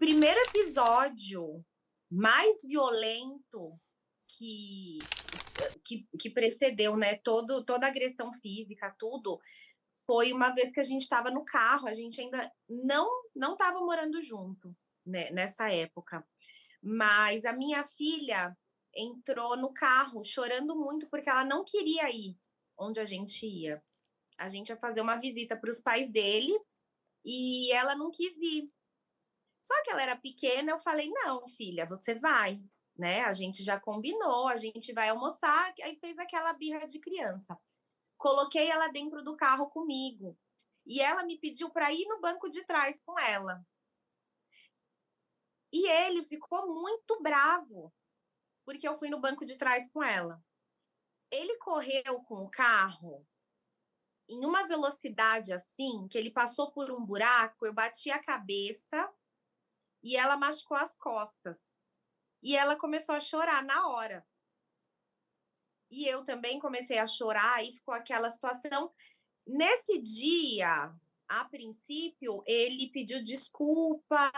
primeiro episódio mais violento que precedeu, né, toda a agressão física, tudo, foi uma vez que a gente estava no carro, a gente ainda não estava morando junto, né, nessa época. Mas a minha filha entrou no carro chorando muito porque ela não queria ir onde a gente ia. A gente ia fazer uma visita para os pais dele e ela não quis ir. Só que ela era pequena, eu falei: "Não, filha, você vai, né? A gente já combinou, a gente vai almoçar". Aí fez aquela birra de criança. Coloquei ela dentro do carro comigo e ela me pediu para ir no banco de trás com ela. E ele ficou muito bravo porque eu fui no banco de trás com ela. Ele correu com o carro em uma velocidade assim, que ele passou por um buraco, eu bati a cabeça e ela machucou as costas. E ela começou a chorar na hora. E eu também comecei a chorar e ficou aquela situação. Nesse dia, a princípio, ele pediu desculpa,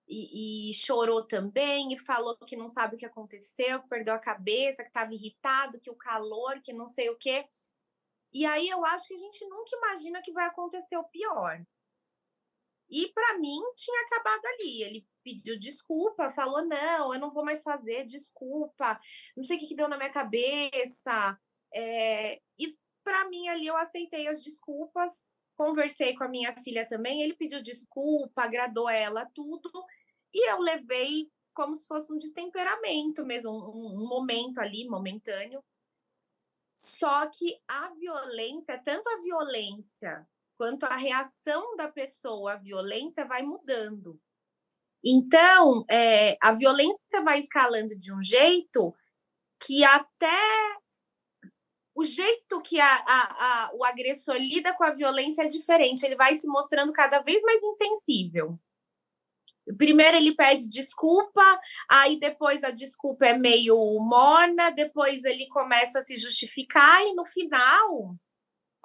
e chorou também, e falou que não sabe o que aconteceu, que perdeu a cabeça, que estava irritado, que o calor, que não sei o quê. E aí eu acho que a gente nunca imagina que vai acontecer o pior. E para mim tinha acabado ali. Ele pediu desculpa, falou: "Não, eu não vou mais fazer, desculpa, não sei o que que deu na minha cabeça". E para mim ali eu aceitei as desculpas, conversei com a minha filha também, ele pediu desculpa, agradou ela, tudo, e eu levei como se fosse um destemperamento mesmo, um momento ali, momentâneo. Só que a violência, tanto a violência quanto a reação da pessoa à violência vai mudando. Então, a violência vai escalando de um jeito que até o jeito que o agressor lida com a violência é diferente, ele vai se mostrando cada vez mais insensível. Primeiro ele pede desculpa, aí depois a desculpa é meio morna, depois ele começa a se justificar e no final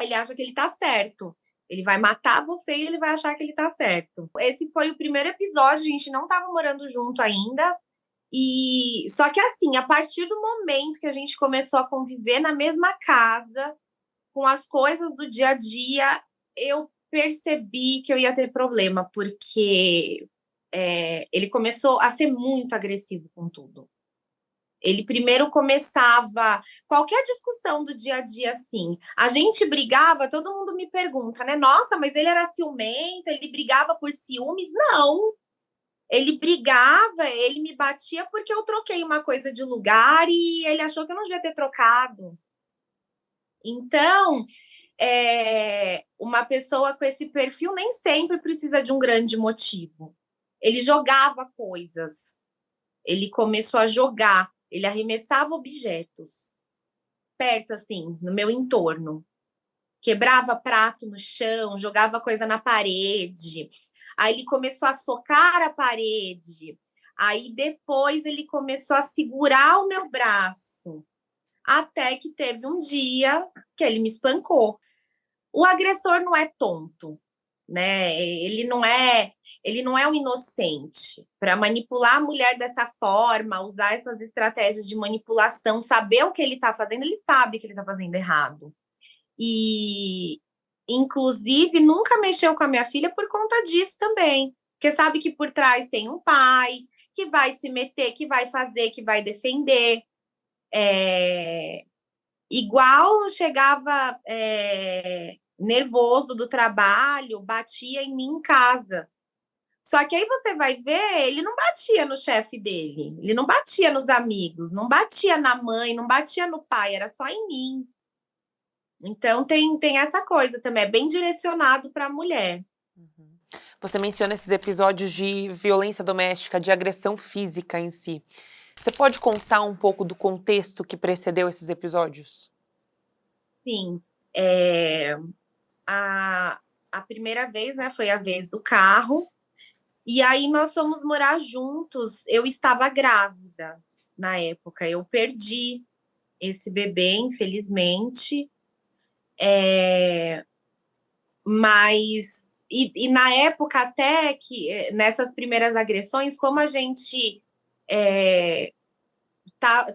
ele acha que ele tá certo. Ele vai matar você e ele vai achar que ele tá certo. Esse foi o primeiro episódio, a gente não tava morando junto ainda. E só que assim, a partir do momento que a gente começou a conviver na mesma casa, com as coisas do dia a dia, eu percebi que eu ia ter problema, porque ele começou a ser muito agressivo com tudo. Ele primeiro começava qualquer discussão do dia a dia assim. A gente brigava, todo mundo me pergunta, né? Nossa, mas ele era ciumento, ele brigava por ciúmes? Não. Ele brigava, ele me batia porque eu troquei uma coisa de lugar e ele achou que eu não devia ter trocado. Então, uma pessoa com esse perfil nem sempre precisa de um grande motivo. Ele jogava coisas, ele começou a jogar, ele arremessava objetos perto, assim, no meu entorno. Quebrava prato no chão, jogava coisa na parede. Aí ele começou a socar a parede. Aí depois ele começou a segurar o meu braço. Até que teve um dia que ele me espancou. O agressor não é tonto, né? Ele não é um inocente. Para manipular a mulher dessa forma, usar essas estratégias de manipulação, saber o que ele está fazendo, ele sabe que ele está fazendo errado. E, inclusive, nunca mexeu com a minha filha por conta disso também. Porque sabe que por trás tem um pai que vai se meter, que vai fazer, que vai defender. Igual chegava nervoso do trabalho, batia em mim em casa. Só que aí você vai ver, ele não batia no chefe dele, ele não batia nos amigos, não batia na mãe, não batia no pai, era só em mim. Então tem essa coisa também, é bem direcionado para a mulher. Você menciona esses episódios de violência doméstica, de agressão física em si. Você pode contar um pouco do contexto que precedeu esses episódios? Sim, a primeira vez, né, foi a vez do carro, e aí nós fomos morar juntos. Eu estava grávida na época, eu perdi esse bebê, infelizmente, mas E na época até que, nessas primeiras agressões, como a gente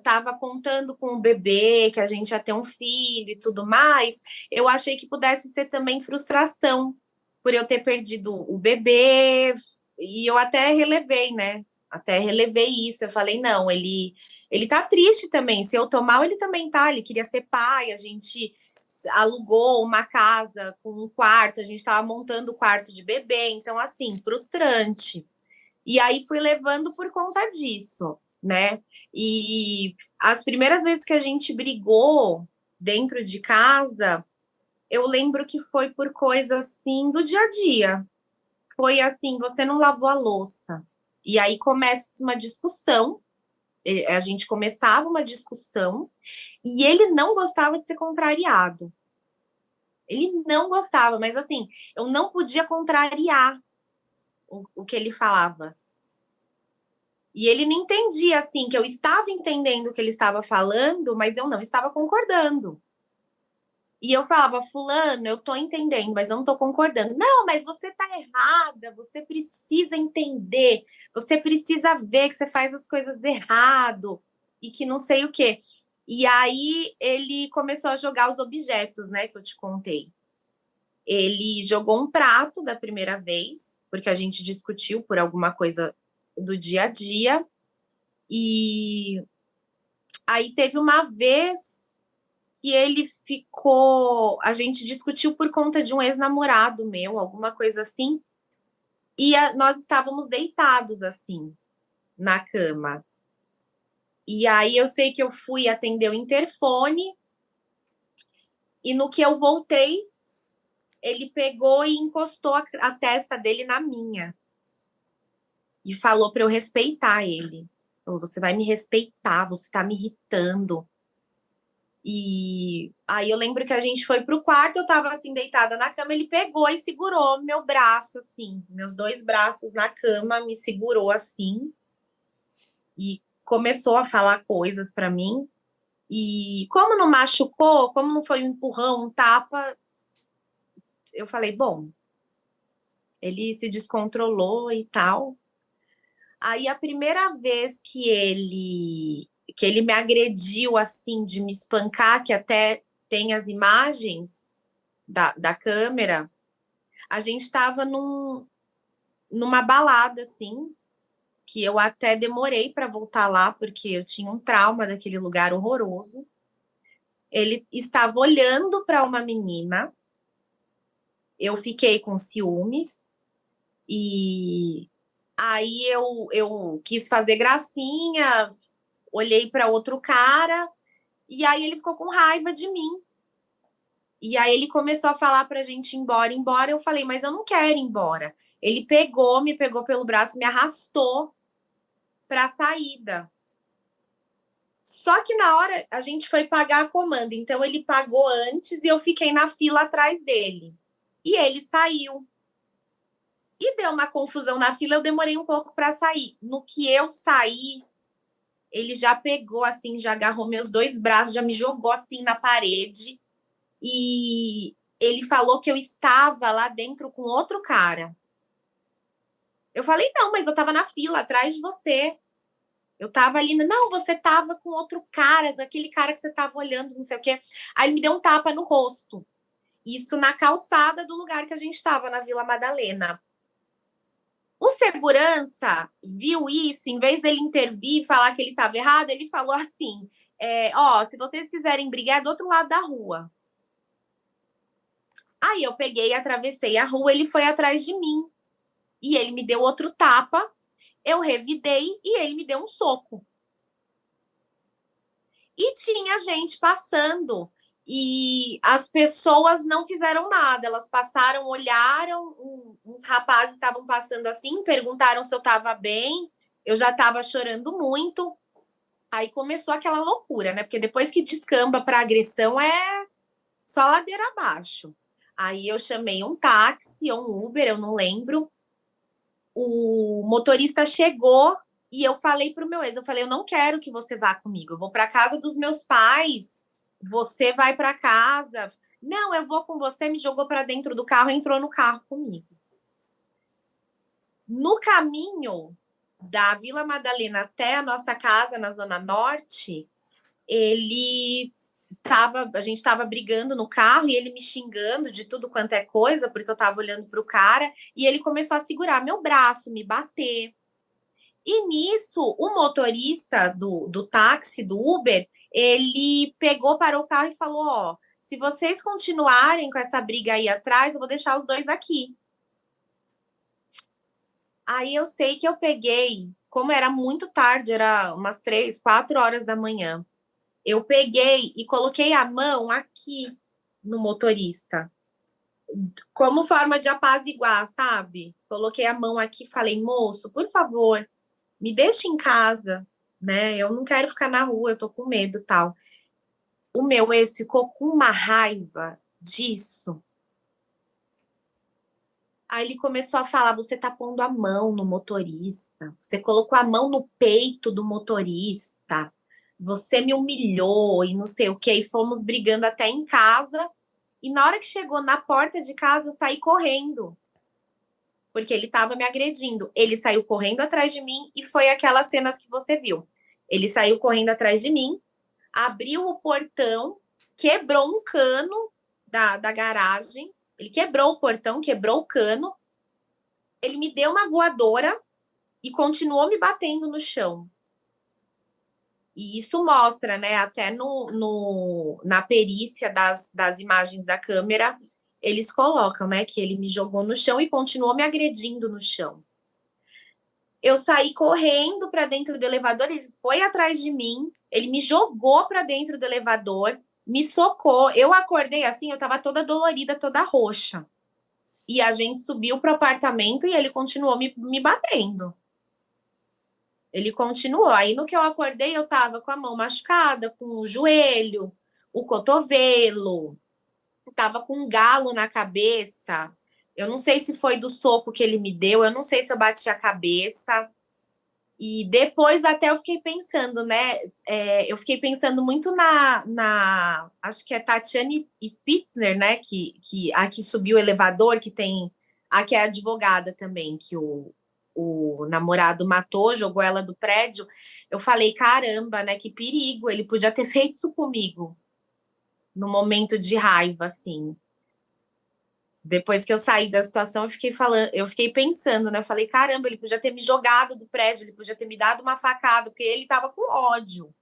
tava contando com o bebê, que a gente ia ter um filho e tudo mais, eu achei que pudesse ser também frustração por eu ter perdido o bebê, e eu até relevei, né? Até relevei isso, eu falei, não, ele tá triste também, se eu tô mal, ele também tá, ele queria ser pai, a gente alugou uma casa com um quarto, a gente estava montando o quarto de bebê, então, assim, frustrante. E aí fui levando por conta disso, né? E as primeiras vezes que a gente brigou dentro de casa, eu lembro que foi por coisa assim do dia a dia. Foi assim, você não lavou a louça. E aí começa uma discussão, a gente começava uma discussão, e ele não gostava de ser contrariado. Ele não gostava, mas assim, eu não podia contrariar o que ele falava. E ele não entendia, assim, que eu estava entendendo o que ele estava falando, mas eu não estava concordando. E eu falava, fulano, eu tô entendendo, mas eu não tô concordando. Não, mas você tá errada, você precisa entender, você precisa ver que você faz as coisas errado e que não sei o quê. E aí ele começou a jogar os objetos, né, que eu te contei. Ele jogou um prato da primeira vez, porque a gente discutiu por alguma coisa do dia a dia. E aí teve uma vez que ele ficou. A gente discutiu por conta de um ex-namorado meu, alguma coisa assim. E nós estávamos deitados assim, na cama. E aí eu sei que eu fui atender o interfone. E no que eu voltei, ele pegou e encostou a testa dele na minha. E falou para eu respeitar ele. Falou, você vai me respeitar, você tá me irritando. E aí eu lembro que a gente foi pro quarto, eu tava assim deitada na cama, ele pegou e segurou meu braço assim, meus dois braços na cama, me segurou assim e começou a falar coisas para mim. E como não machucou, como não foi um empurrão, um tapa, eu falei, bom, ele se descontrolou e tal. Aí a primeira vez que ele me agrediu assim de me espancar, que até tem as imagens da câmera, a gente estava numa balada, assim, que eu até demorei para voltar lá, porque eu tinha um trauma daquele lugar horroroso. Ele estava olhando para uma menina, eu fiquei com ciúmes, e aí eu quis fazer gracinha, olhei para outro cara, e aí ele ficou com raiva de mim. E aí ele começou a falar pra gente ir embora, embora. Eu falei, mas eu não quero ir embora. Ele me pegou pelo braço, me arrastou pra saída. Só que na hora a gente foi pagar a comanda, então ele pagou antes e eu fiquei na fila atrás dele. E ele saiu. E deu uma confusão na fila, eu demorei um pouco para sair. No que eu saí, ele já pegou assim, já agarrou meus dois braços, já me jogou assim na parede. E ele falou que eu estava lá dentro com outro cara. Eu falei, não, mas eu tava na fila atrás de você. Eu tava ali, não, você tava com outro cara, daquele cara que você tava olhando, não sei o quê. Aí ele me deu um tapa no rosto. Isso na calçada do lugar que a gente estava, na Vila Madalena. O segurança viu isso, em vez dele intervir e falar que ele estava errado, ele falou assim: ó, se vocês quiserem brigar, é do outro lado da rua. Aí eu peguei, atravessei a rua, ele foi atrás de mim. E ele me deu outro tapa, eu revidei e ele me deu um soco. E tinha gente passando e as pessoas não fizeram nada, elas passaram, olharam, uns rapazes estavam passando assim, perguntaram se eu estava bem, eu já estava chorando muito. Aí começou aquela loucura, né? Porque depois que descamba para agressão é só ladeira abaixo. Aí eu chamei um táxi ou um Uber, eu não lembro. O motorista chegou e eu falei pro meu ex, eu falei, eu não quero que você vá comigo, eu vou para casa dos meus pais, você vai para casa. Não, eu vou com você, me jogou para dentro do carro, entrou no carro comigo. No caminho da Vila Madalena até a nossa casa na Zona Norte, a gente estava brigando no carro e ele me xingando de tudo quanto é coisa, porque eu estava olhando para o cara, e ele começou a segurar meu braço, me bater. E nisso, o motorista do táxi, do Uber, ele pegou, parou o carro e falou: Ó, se vocês continuarem com essa briga aí atrás, eu vou deixar os dois aqui. Aí eu sei que eu peguei, como era muito tarde, era umas 3, 4 horas da manhã. Eu peguei e coloquei a mão aqui no motorista, como forma de apaziguar, sabe? Coloquei a mão aqui e falei: moço, por favor, me deixe em casa, né? Eu não quero ficar na rua, eu tô com medo e tal. O meu ex ficou com uma raiva disso. Aí ele começou a falar: você tá pondo a mão no motorista, você colocou a mão no peito do motorista, você me humilhou e não sei o que. E fomos brigando até em casa. E na hora que chegou na porta de casa, eu saí correndo, porque ele tava me agredindo. Ele saiu correndo atrás de mim e foi aquelas cenas que você viu. Ele saiu correndo atrás de mim, abriu o portão, quebrou um cano da garagem. Ele quebrou o portão, quebrou o cano. Ele me deu uma voadora e continuou me batendo no chão. E isso mostra, né? Até na perícia das imagens da câmera, eles colocam, né? Que ele me jogou no chão e continuou me agredindo no chão. Eu saí correndo para dentro do elevador, ele foi atrás de mim, ele me jogou para dentro do elevador, me socou. Eu acordei assim, eu tava toda dolorida, toda roxa. E a gente subiu pro apartamento e ele continuou me batendo. Ele continuou. Aí no que eu acordei, eu tava com a mão machucada, com o joelho, o cotovelo, tava com um galo na cabeça. Eu não sei se foi do soco que ele me deu, eu não sei se eu bati a cabeça. E depois até eu fiquei pensando, né? Eu fiquei pensando muito acho que é Tatiane Spitzner, né? A que subiu o elevador, que tem. A que é advogada também, que o namorado matou, jogou ela do prédio. Eu falei, caramba, né? Que perigo, ele podia ter feito isso comigo no momento de raiva, assim. Depois que eu saí da situação, eu fiquei pensando, né? Eu falei, caramba, ele podia ter me jogado do prédio, ele podia ter me dado uma facada, porque ele tava com ódio.